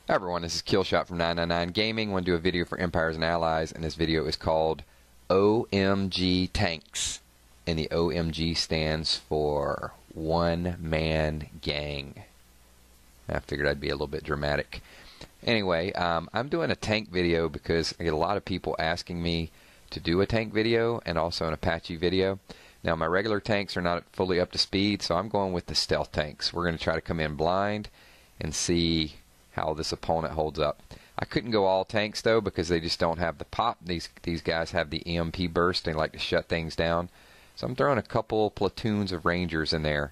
Hi everyone, this is Killshot from 999 Gaming. I want to do a video for Empires and Allies, and this video is called OMG TANKS. And the OMG stands for One Man Gang. I figured I'd be a little bit dramatic. Anyway, I'm doing a tank video because I get a lot of people asking me to do a tank video and also an Apache video. Now my regular tanks are not fully up to speed, so I'm going with the stealth tanks. We're going to try to come in blind and see how this opponent holds up. I couldn't go all tanks though because they just don't have the pop. These guys have the EMP burst. They like to shut things down. So I'm throwing a couple platoons of Rangers in there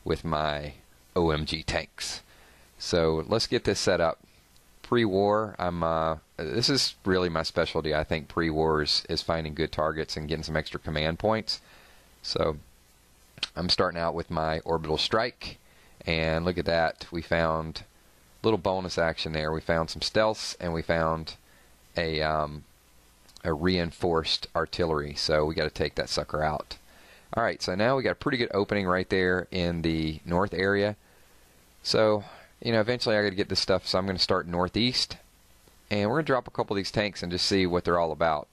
with my OMG tanks. So let's get this set up. Pre-war, this is really my specialty. I think pre-war is finding good targets and getting some extra command points. So I'm starting out with my orbital strike, and look at that. We found little bonus action there. We found some stealths and we found a reinforced artillery, so we got to take that sucker out. Alright, so now we got a pretty good opening right there in the north area. So, you know, eventually I got to get this stuff, so I'm going to start northeast, and we're going to drop a couple of these tanks and just see what they're all about.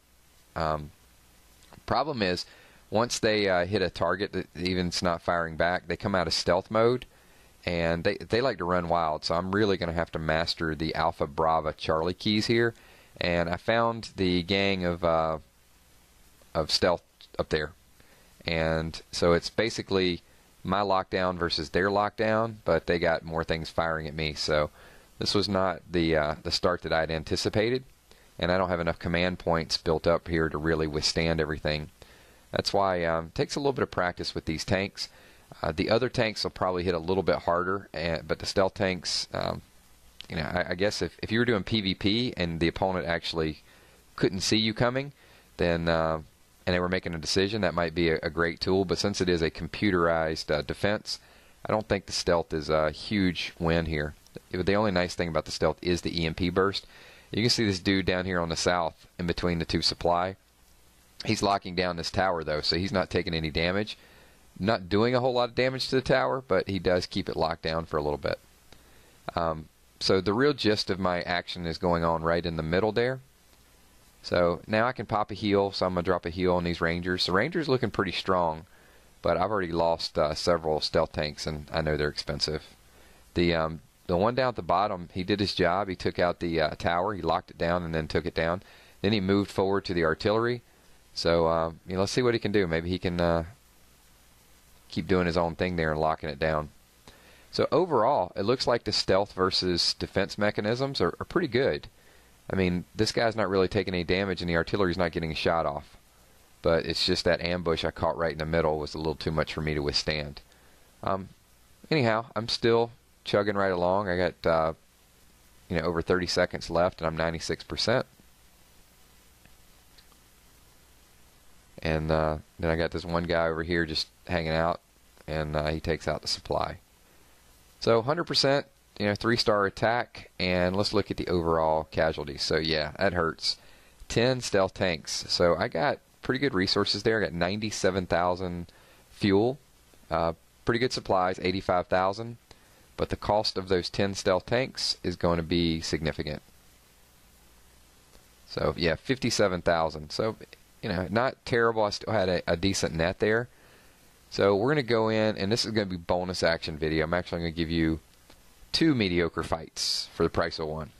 Problem is, once they hit a target that even's not firing back, they come out of stealth mode. And they like to run wild, so I'm really going to have to master the Alpha Brava Charlie keys here. And I found the gang of stealth up there, and so it's basically my lockdown versus their lockdown, but they got more things firing at me. So this was not the start that I'd anticipated, and I don't have enough command points built up here to really withstand everything. That's why it takes a little bit of practice with these tanks. The other tanks will probably hit a little bit harder, but the stealth tanks, you know, I guess if you were doing PvP and the opponent actually couldn't see you coming, then and they were making a decision, that might be a great tool. But since it is a computerized defense, I don't think the stealth is a huge win here. The only nice thing about the stealth is the EMP burst. You can see this dude down here on the south in between the two supply. He's locking down this tower though, so he's not taking any damage. Not doing a whole lot of damage to the tower, but he does keep it locked down for a little bit. So the real gist of my action is going on right in the middle there. So now I can pop a heal, so I'm going to drop a heal on these Rangers. The Rangers looking pretty strong, but I've already lost several stealth tanks, and I know they're expensive. The one down at the bottom, he did his job. He took out the tower, he locked it down, and then took it down. Then he moved forward to the artillery. So you know, let's see what he can do. Maybe he can keep doing his own thing there and locking it down. So overall, it looks like the stealth versus defense mechanisms are pretty good. I mean, this guy's not really taking any damage and the artillery's not getting a shot off. But it's just that ambush I caught right in the middle was a little too much for me to withstand. Anyhow, I'm still chugging right along. I got you know, over 30 seconds left and I'm 96%. And then I got this one guy over here just hanging out, and he takes out the supply. So 100%, you know, 3-star attack, and let's look at the overall casualties. So yeah, that hurts. 10 stealth tanks. So I got pretty good resources there. I got 97,000 fuel, pretty good supplies, 85,000. But the cost of those 10 stealth tanks is going to be significant. So yeah, 57,000. So, you know, not terrible. I still had a decent net there. So we're going to go in, and this is going to be bonus action video. I'm actually going to give you 2 mediocre fights for the price of 1.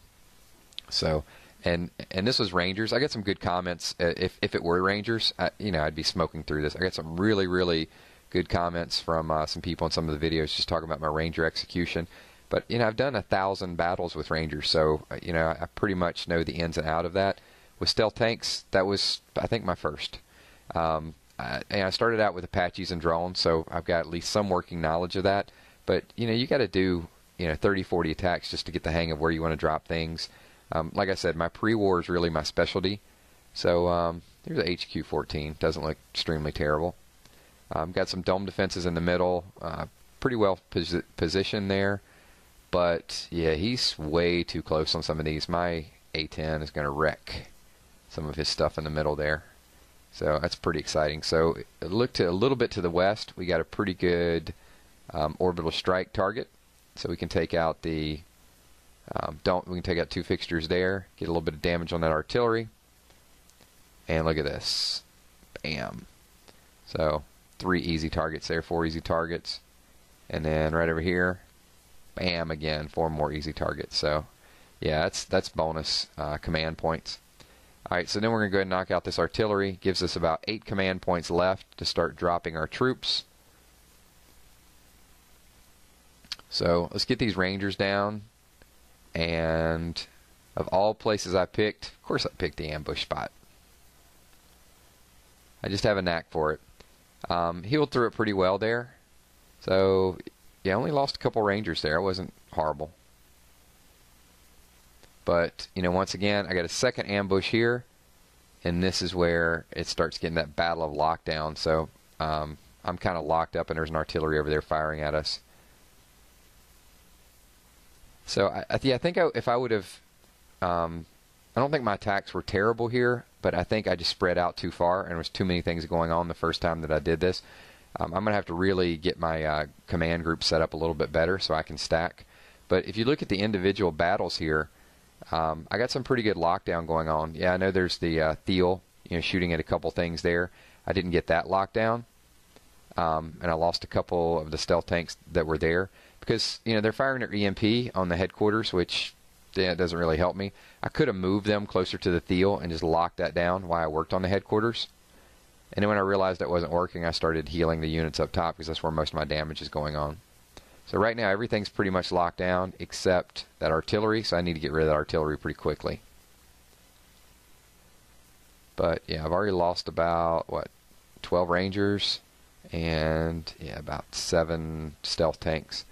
So, and this was Rangers. I got some good comments. If it were Rangers, you know, I'd be smoking through this. I got some really good comments from some people in some of the videos just talking about my Ranger execution. But, you know, I've done 1,000 battles with Rangers, so, you know, I pretty much know the ins and out of that. With stealth tanks, that was, I think, my first. And I started out with Apaches and drones, so I've got at least some working knowledge of that. But, you know, you got to do, you know, 30, 40 attacks just to get the hang of where you want to drop things. Like I said, my pre-war is really my specialty. So there's a HQ-14. Doesn't look extremely terrible. Got some dome defenses in the middle. Pretty well positioned there. But, yeah, he's way too close on some of these. My A-10 is going to wreck some of his stuff in the middle there. So that's pretty exciting. So look to a little bit to the west. We got a pretty good orbital strike target. So we can take out the We can take out 2 fixtures there, get a little bit of damage on that artillery, and look at this, bam. So 3 easy targets there, 4 easy targets, and then right over here, bam again, 4 more easy targets. So yeah, that's bonus command points. Alright, so then we're going to go ahead and knock out this artillery. Gives us about 8 command points left to start dropping our troops. So let's get these rangers down. And of all places I picked, of course I picked the ambush spot. I just have a knack for it. Healed through it pretty well there. So yeah, I only lost a couple rangers there. It wasn't horrible. But, you know, once again, I got a second ambush here, and this is where it starts getting that battle of lockdown. So I'm kind of locked up, and there's an artillery over there firing at us. So I think if I would have, I don't think my attacks were terrible here, but I think I just spread out too far, and there was too many things going on the first time that I did this. I'm going to have to really get my command group set up a little bit better so I can stack. But if you look at the individual battles here, I got some pretty good lockdown going on. Yeah, I know there's the Thiel, you know, shooting at a couple things there. I didn't get that lockdown, and I lost a couple of the stealth tanks that were there because, you know, they're firing their EMP on the headquarters, which yeah, it doesn't really help me. I could have moved them closer to the Thiel and just locked that down while I worked on the headquarters. And then when I realized that wasn't working, I started healing the units up top because that's where most of my damage is going on. So right now everything's pretty much locked down except that artillery, so I need to get rid of that artillery pretty quickly. But yeah, I've already lost about, what, 12 rangers and yeah, about 7 stealth tanks.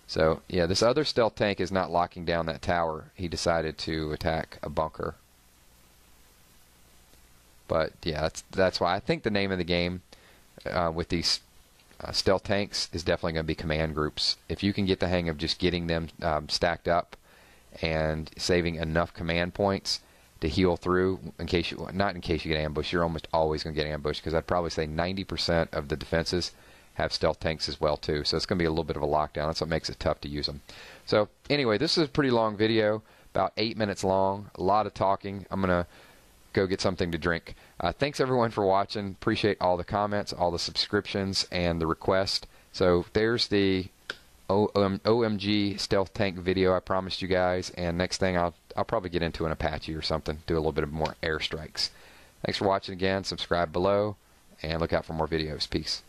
So yeah, this other stealth tank is not locking down that tower. He decided to attack a bunker. But yeah, that's why I think the name of the game with these stealth tanks is definitely going to be command groups. If you can get the hang of just getting them stacked up and saving enough command points to heal through, not in case you get ambushed, you're almost always going to get ambushed, because I'd probably say 90% of the defenses have stealth tanks as well too. So it's going to be a little bit of a lockdown. That's what makes it tough to use them. So anyway, this is a pretty long video, about 8 minutes long, a lot of talking. I'm going to go get something to drink. Thanks everyone for watching. Appreciate all the comments, all the subscriptions, and the request. So there's the OMG stealth tank video I promised you guys, and next thing I'll probably get into an Apache or something, do a little bit of more airstrikes. Thanks for watching again. Subscribe below and look out for more videos. Peace.